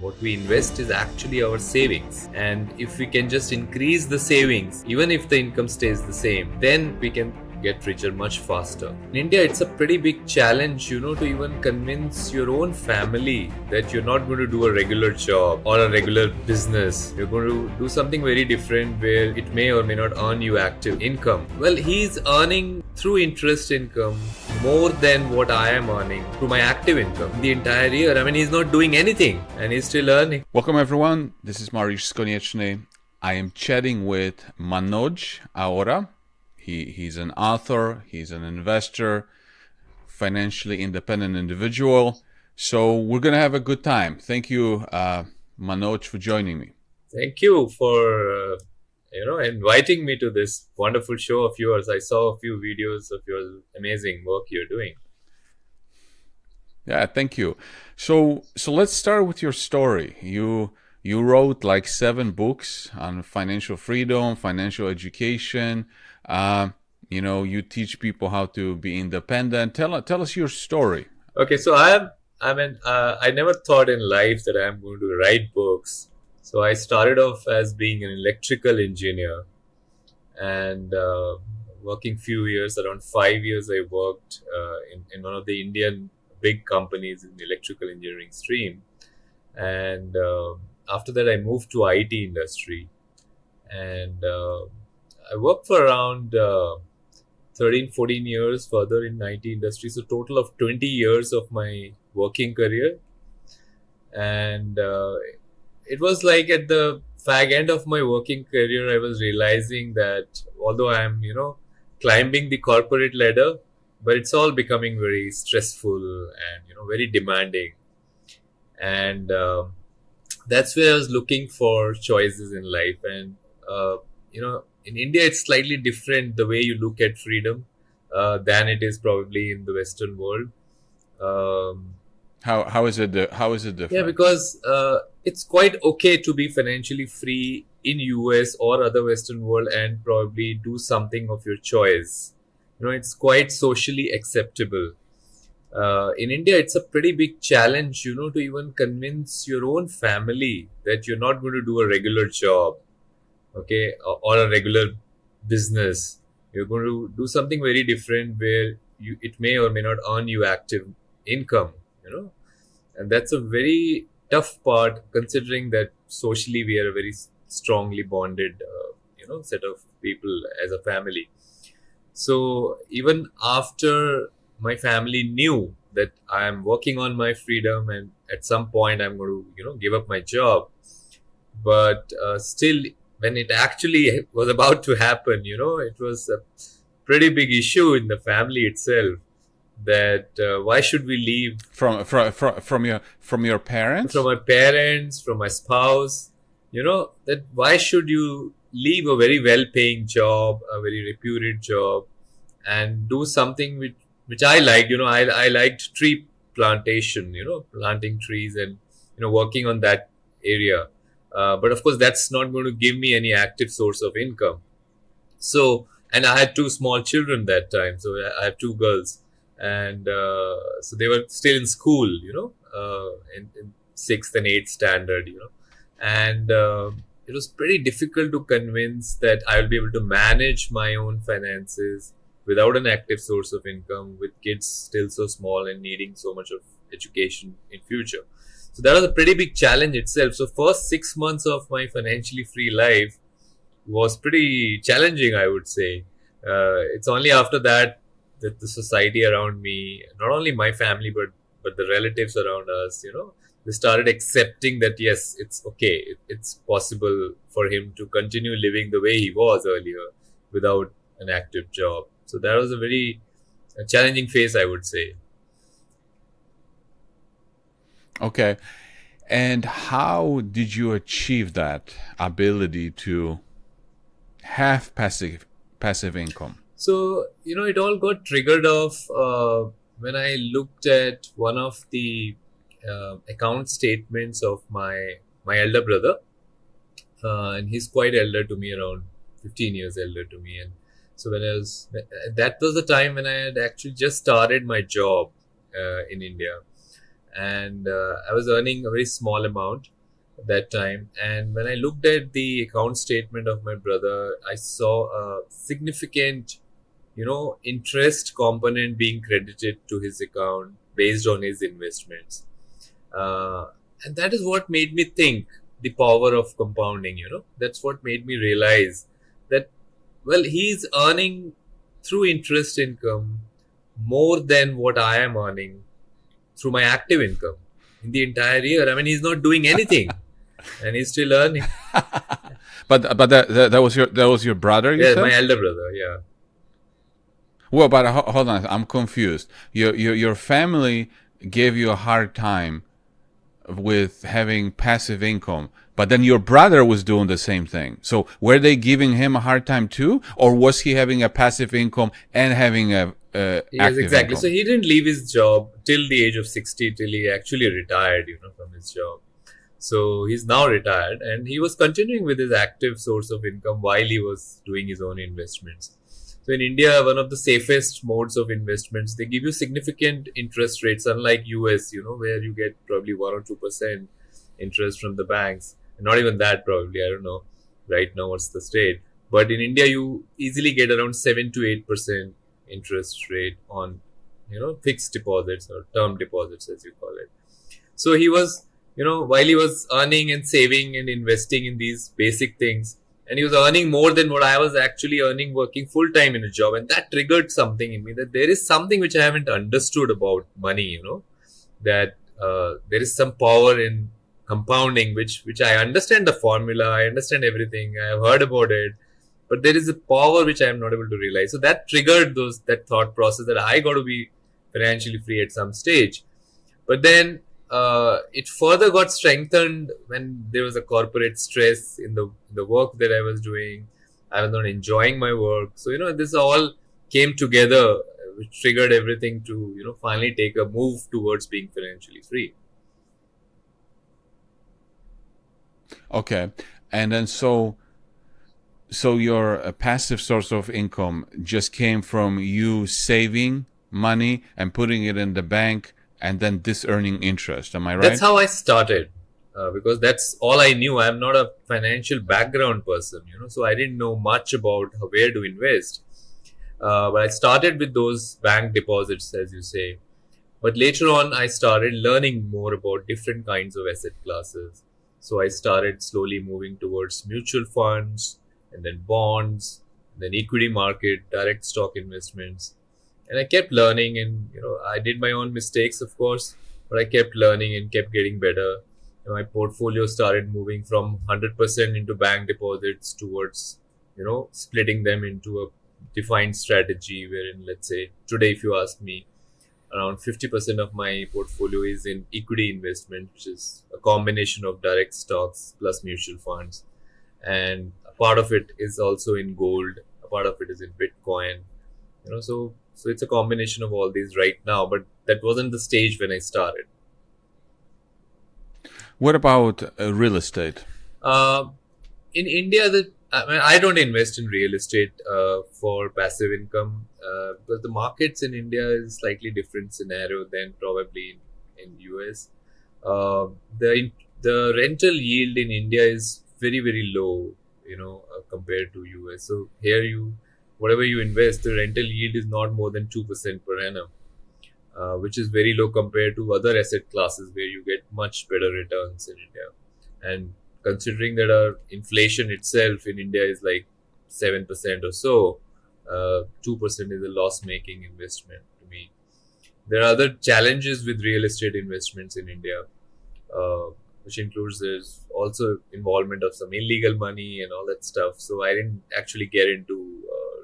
What we invest is actually our savings. And if we can just increase the savings, even if the income stays the same, then we can get richer much faster. In India, it's a pretty big challenge, to even convince your own family that you're not going to do a regular job or a regular business. You're going to do something very different where it may or may not earn you active income. Well, he's earning through interest income more than what I am earning through my active income the entire year. I mean, he's not doing anything and he's still earning. Welcome everyone. This is Mariusz Konieczny. I am chatting with Manoj Arora. He's an author, he's an investor, financially independent individual. So we're going to have a good time. Thank you, Manoj, for joining me. Thank you for, inviting me to this wonderful show of yours. I saw a few videos of your amazing work you're doing. Yeah, thank you. So let's start with your story. You wrote like 7 books on financial freedom, financial education. You teach people how to be independent. Tell us your story. Okay, so I never thought in life that I'm going to write books. So I started off as being an electrical engineer and working few years, around 5 years, I worked in one of the Indian big companies in the electrical engineering stream. And after that, I moved to IT industry and I worked for around 13, 14 years further in IT industry. So total of 20 years of my working career. And it was like at the fag end of my working career, I was realizing that although I'm, climbing the corporate ladder, but it's all becoming very stressful and, very demanding. And that's where I was looking for choices in life. And, in India, it's slightly different the way you look at freedom than it is probably in the Western world. How is it different? Yeah, because it's quite okay to be financially free in US or other Western world and probably do something of your choice. It's quite socially acceptable. In India, it's a pretty big challenge, to even convince your own family that you're not going to do a regular job, okay, or a regular business. You're going to do something very different where it may or may not earn you active income, and that's a very tough part considering that socially we are a very strongly bonded, set of people as a family. So even after my family knew that I am working on my freedom and at some point I'm going to, give up my job, but still when it actually was about to happen, it was a pretty big issue in the family itself that why should we leave from your parents? From my parents, from my spouse, that why should you leave a very well-paying job, a very reputed job, and do something which I liked. I liked tree plantation, planting trees and, working on that area. But of course, that's not going to give me any active source of income. So, and I had 2 small children that time. So I have 2 girls. And so they were still in school, in 6th and 8th standard, and it was pretty difficult to convince that I will be able to manage my own finances without an active source of income, with kids still so small and needing so much of education in future. So that was a pretty big challenge itself. So first 6 months of my financially free life was pretty challenging, I would say. It's only after that the society around me, not only my family, but the relatives around us, they started accepting that, yes, it's okay. It's possible for him to continue living the way he was earlier without an active job. So that was a very challenging phase, I would say. Okay. And how did you achieve that ability to have passive income? So, it all got triggered off when I looked at one of the account statements of my elder brother. And he's quite elder to me, around 15 years elder to me. And so that was the time when I had actually just started my job in India. And I was earning a very small amount. that time. And when I looked at the account statement of my brother, I saw a significant, interest component being credited to his account based on his investments. Uh, and that is what made me think the power of compounding. That's what made me realize that, well, he's earning through interest income more than what I am earning through my active income in the entire year. I mean, he's not doing anything and he's still earning. But that was your brother, you Yeah, my said? elder brother. Yeah. Well, but hold on, I'm confused. Your family gave you a hard time with having passive income, but then your brother was doing the same thing. So were they giving him a hard time too, or was he having a passive income and having a Yes, active exactly. So income? he didn't leave his job till the age of 60, till he actually retired, from his job. So he's now retired and he was continuing with his active source of income while he was doing his own investments. So in India, one of the safest modes of investments, they give you significant interest rates, unlike US, where you get probably 1 or 2% interest from the banks. Not even that, probably. I don't know right now what's the state. But in India, you easily get around 7 to 8% interest rate on, fixed deposits or term deposits, as you call it. So he was, while he was earning and saving and investing in these basic things, and he was earning more than what I was actually earning working full time in a job. And that triggered something in me, that there is something which I haven't understood about money, that there is some power in compounding, which I understand the formula, I understand everything, I have heard about it, but there is a power which I am not able to realize. So that triggered that thought process that I got to be financially free at some stage. But then it further got strengthened when there was a corporate stress in the work that I was doing. I was not enjoying my work. So, this all came together, which triggered everything to, finally take a move towards being financially free. Okay, and then so your passive source of income just came from you saving money and putting it in the bank and then this earning interest. Am I That's right? how I started, because that's all I knew. I'm not a financial background person, so I didn't know much about where to invest. But I started with those bank deposits, as you say. But later on, I started learning more about different kinds of asset classes. So I started slowly moving towards mutual funds and then bonds, and then equity market, direct stock investments. And I kept learning, and I did my own mistakes, of course, but I kept learning and kept getting better. My portfolio started moving from 100% into bank deposits towards splitting them into a defined strategy, wherein, let's say, today, if you ask me, around 50% of my portfolio is in equity investment, which is a combination of direct stocks plus mutual funds. And a part of it is also in gold, a part of it is in Bitcoin. So it's a combination of all these right now, but that wasn't the stage when I started. What about real estate? Uh, in India, I don't invest in real estate for passive income, because the markets in India is slightly different scenario than probably in US. Uh, the rental yield in India is very very low, compared to US. So here whatever you invest, the rental yield is not more than 2% per annum, which is very low compared to other asset classes where you get much better returns in India. And considering that our inflation itself in India is like 7% or so, 2% is a loss-making investment to me. There are other challenges with real estate investments in India, uh, which includes there's also involvement of some illegal money and all that stuff. So I didn't actually get into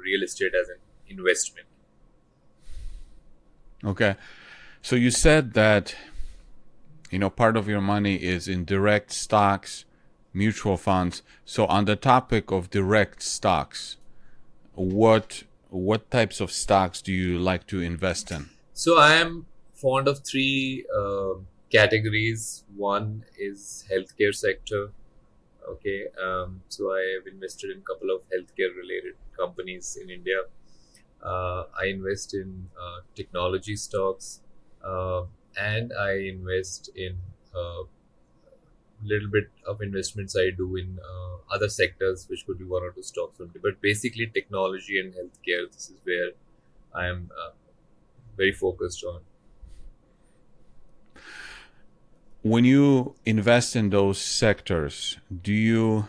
real estate as an investment. Okay. So you said that part of your money is in direct stocks, mutual funds. So on the topic of direct stocks, what types of stocks do you like to invest in? So I am fond of three categories. One is healthcare sector. Okay, so I have invested in a couple of healthcare related companies in India. I invest in technology stocks, uh, and I invest in uh, little bit of investments I do in other sectors, which could be one or two stocks only. But basically, technology and healthcare. This is where I am very focused on. When you invest in those sectors, do you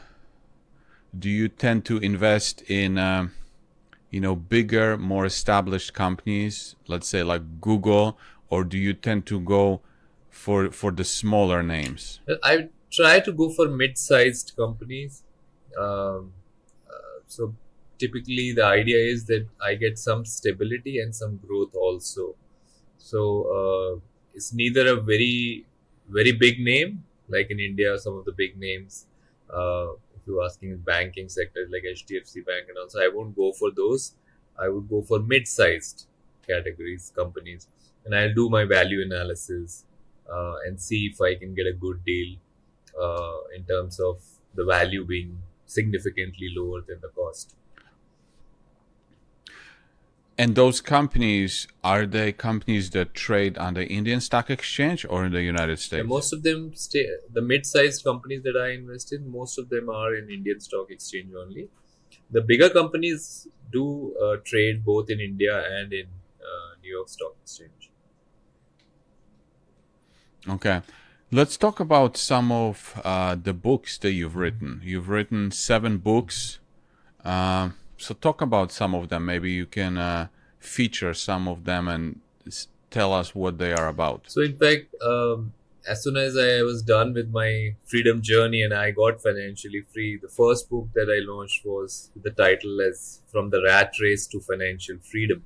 tend to invest in bigger, more established companies, let's say like Google, or do you tend to go for the smaller names? Well, I try to go for mid-sized companies. Um, so typically, the idea is that I get some stability and some growth also. So it's neither a very big name like in India, some of the big names. If you're asking banking sector like HDFC Bank and also, I won't go for those. I would go for mid-sized categories companies, and I'll do my value analysis and see if I can get a good deal in terms of the value being significantly lower than the cost. And those companies, are they companies that trade on the Indian stock exchange or in the United Yeah, States? most of them stay. The mid-sized companies that I invest in, most of them are in Indian stock exchange only. The bigger companies do trade both in India and in New York Stock Exchange. Okay. Let's talk about some of the books that you've written. You've written 7 books. So talk about some of them. Maybe you can feature some of them and tell us what they are about. So, in fact, as soon as I was done with my freedom journey and I got financially free, the first book that I launched was with the title as "From the Rat Race to Financial Freedom."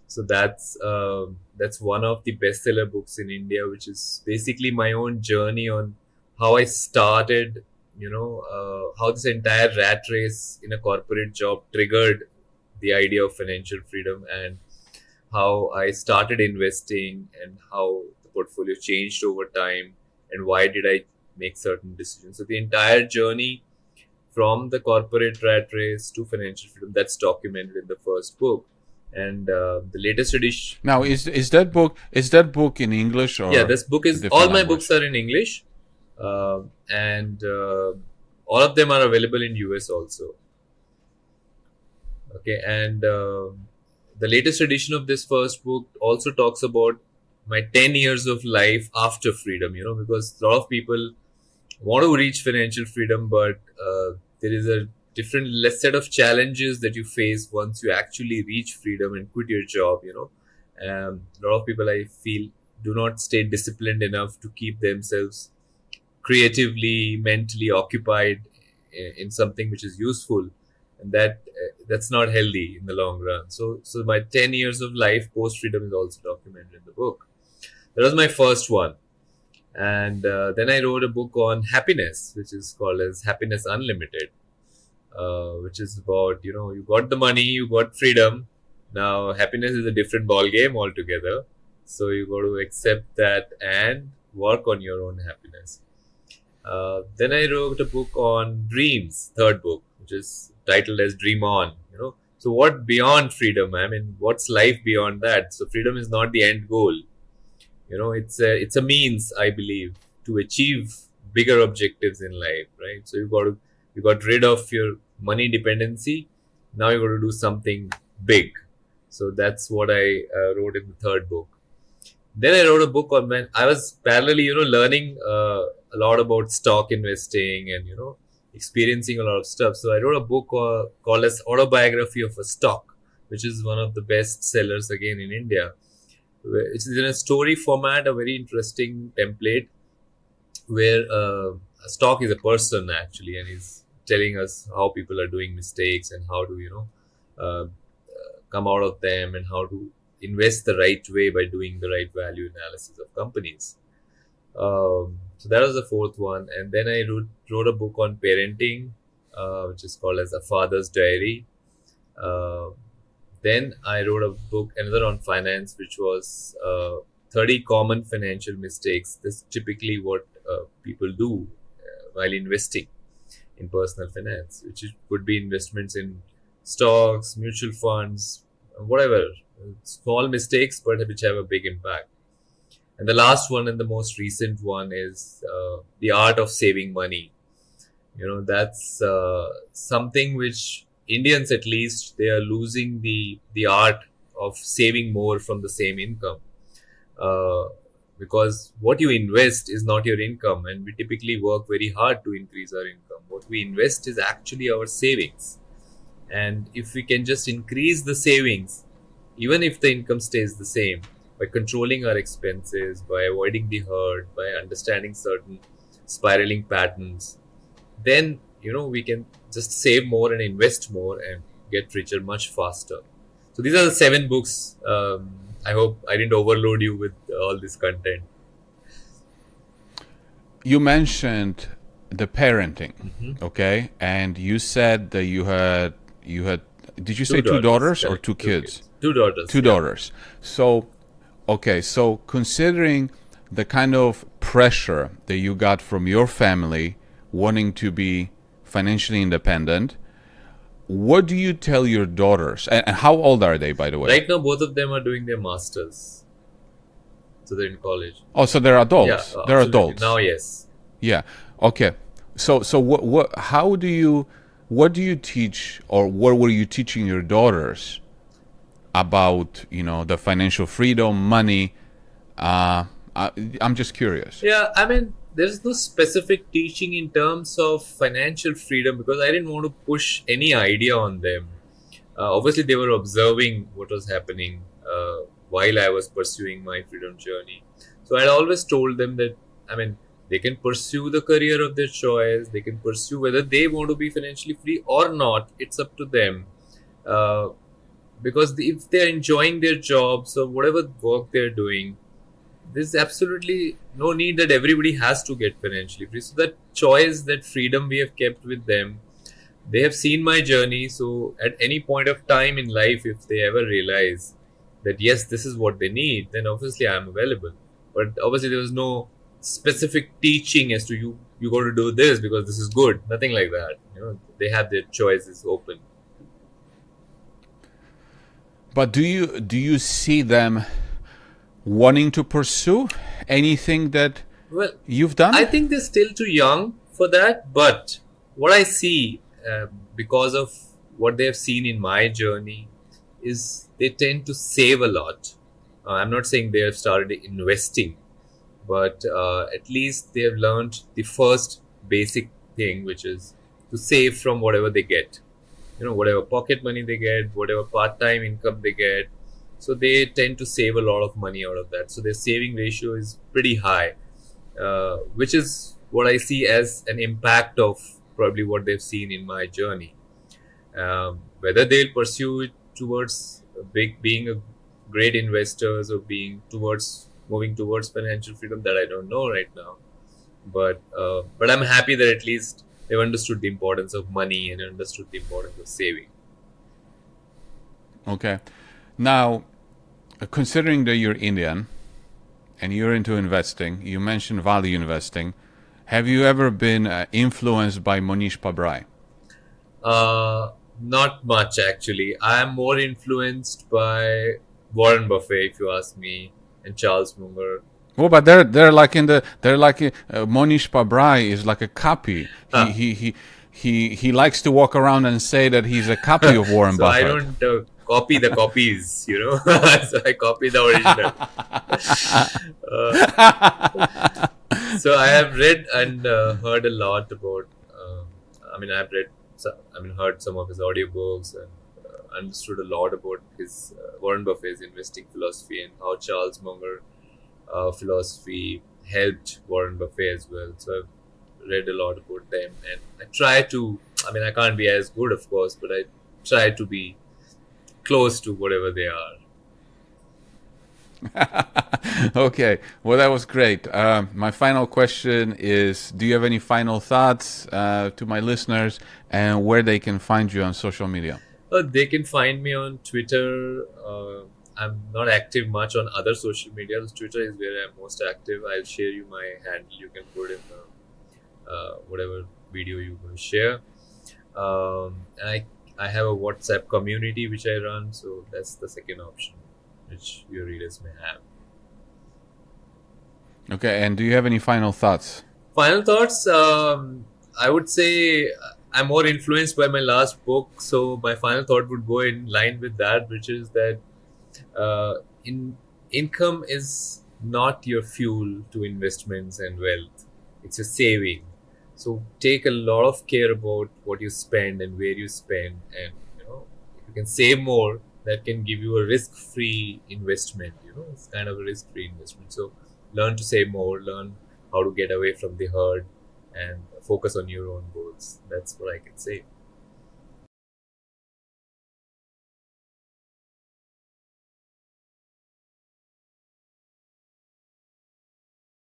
So that's one of the bestseller books in India, which is basically my own journey on how I started. How this entire rat race in a corporate job triggered the idea of financial freedom, and how I started investing and how the portfolio changed over time and why did I make certain decisions. So the entire journey from the corporate rat race to financial freedom, that's documented in the first book. And the latest edition, Now, is that book in English yeah, or this book a is, all different my books language? are in English, and all of them are available in US also. Okay, and the latest edition of this first book also talks about my 10 years of life after freedom, because a lot of people want to reach financial freedom, but there is a different less set of challenges that you face once you actually reach freedom and quit your job. A lot of people, I feel, do not stay disciplined enough to keep themselves creatively, mentally occupied in something which is useful, and that's not healthy in the long run. So my 10 years of life post freedom is also documented in the book. That was my first one. And then I wrote a book on happiness, which is called as Happiness Unlimited, which is about, you got the money, you got freedom. Now happiness is a different ball game altogether. So you got to accept that and work on your own happiness. Then I wrote a book on dreams, third book, which is titled as Dream On. So what beyond freedom? I mean, what's life beyond that? So freedom is not the end goal. It's a means, I believe, to achieve bigger objectives in life, right? So you got rid of your money dependency. Now you got to do something big. So that's what I wrote in the third book. Then I wrote a book on when I was parallelly, learning a lot about stock investing and, experiencing a lot of stuff. So I wrote a book called as Autobiography of a Stock, which is one of the best sellers again in India. It's in a story format, a very interesting template where a stock is a person actually, and he's telling us how people are doing mistakes and how to, come out of them, and how to invest the right way by doing the right value analysis of companies. So that was the fourth one, and then I wrote a book on parenting, which is called as A Father's Diary. Uh, then I wrote a book, another on finance, which was 30 common financial mistakes. This is typically what people do while investing in personal finance, could be investments in stocks, mutual funds, whatever. Small mistakes, but which have a big impact. And the last one and the most recent one is the art of saving money. That's something which Indians, at least, they are losing the art of saving more from the same income. uh, because what you invest is not your income, and we typically work very hard to increase our income. What we invest is actually our savings, and if we can just increase the savings, even if the income stays the same, by controlling our expenses, by avoiding the hurt, by understanding certain spiraling patterns, then we can just save more and invest more and get richer much faster. So these are the 7 books. I hope I didn't overload you with all this content. You mentioned the parenting, Hmm. okay, and you said that you had. Did you Two say two daughters, daughters or correct? two Two kids? kids, two daughters. Two Yeah. daughters. So, okay, so considering the kind of pressure that you got from your family wanting to be financially independent, what do you tell your daughters? And how old are they, by the way? Right now, both of them are doing their masters, so they're in college. Oh, so they're Yeah, adults. They're absolutely. Now, adults. yes. Yeah. Okay. So what do you teach, or what were you teaching your daughters about, the financial freedom, money? Uh, I, I'm just curious. Yeah, I mean, there's no specific teaching in terms of financial freedom because I didn't want to push any idea on them. Obviously, they were observing what was happening while I was pursuing my freedom journey. So I always told them that, I mean, they can pursue the career of their choice. They can pursue whether they want to be financially free or not. It's up to them. Uh, because if they're enjoying their jobs or whatever work they're doing, there's absolutely no need that everybody has to get financially free. So that choice, that freedom we have kept with them, they have seen my journey. So at any point of time in life, if they ever realize that yes, this is what they need, then obviously I'm available. But obviously there was no specific teaching as to you got to do this because this is good. Nothing like that. They have their choices open. But do you see them wanting to pursue anything that Well, you've I done? think they're still too young for that. But what I see, because of what they have seen in my journey, is they tend to save a lot. I'm not saying they have started investing, but at least they have learned the first basic thing, which is to save from whatever they get. Whatever pocket money they get, whatever part-time income they get. So they tend to save a lot of money out of that. So their saving ratio is pretty high, which is what I see as an impact of probably what they've seen in my journey. Whether they'll pursue it towards being a great investors or being towards moving towards financial freedom, that I don't know right now. But I'm happy that at least they've understood the importance of money and understood the importance of saving. Okay. Now, considering that you're Indian and you're into investing, you mentioned value investing. Have you ever been influenced by Monish Pabrai? Not much actually. I am more influenced by Warren Buffett, if you ask me, and Charles Munger. Well, but they're like Monish Pabrai is like a copy. He Huh. he he he likes to walk around and say that he's a copy of Warren So I Buffett. don't copy the copies. So I copy the original. Uh, so I have read and heard a lot about. I mean, I've read. Heard some of his audiobooks and understood a lot about his Warren Buffett's investing philosophy and how Charles Munger philosophy helped Warren Buffett as well. So I've read a lot about them, and I try to. I mean, I can't be as good, of course, but I try to be close to whatever they are. Okay, well, that was great. My final question is: do you have any final thoughts to my listeners, and where they can find you on social media? They can find me on Twitter. I'm not active much on other social media. Twitter is where I'm most active. I'll share you my handle. You can put in whatever video you want to share. And I have a WhatsApp community which I run, so that's the second option which your readers may have. Okay, and do you have any final thoughts? Final thoughts. I would say I'm more influenced by my last book, so my final thought would go in line with that, which is that in income is not your fuel to investments and wealth. It's a saving. So take a lot of care about what you spend and where you spend, and if you can save more, that can give you a risk-free investment. It's kind of a risk-free investment. So learn to save more, learn how to get away from the herd, and focus on your own goals. That's what I can say.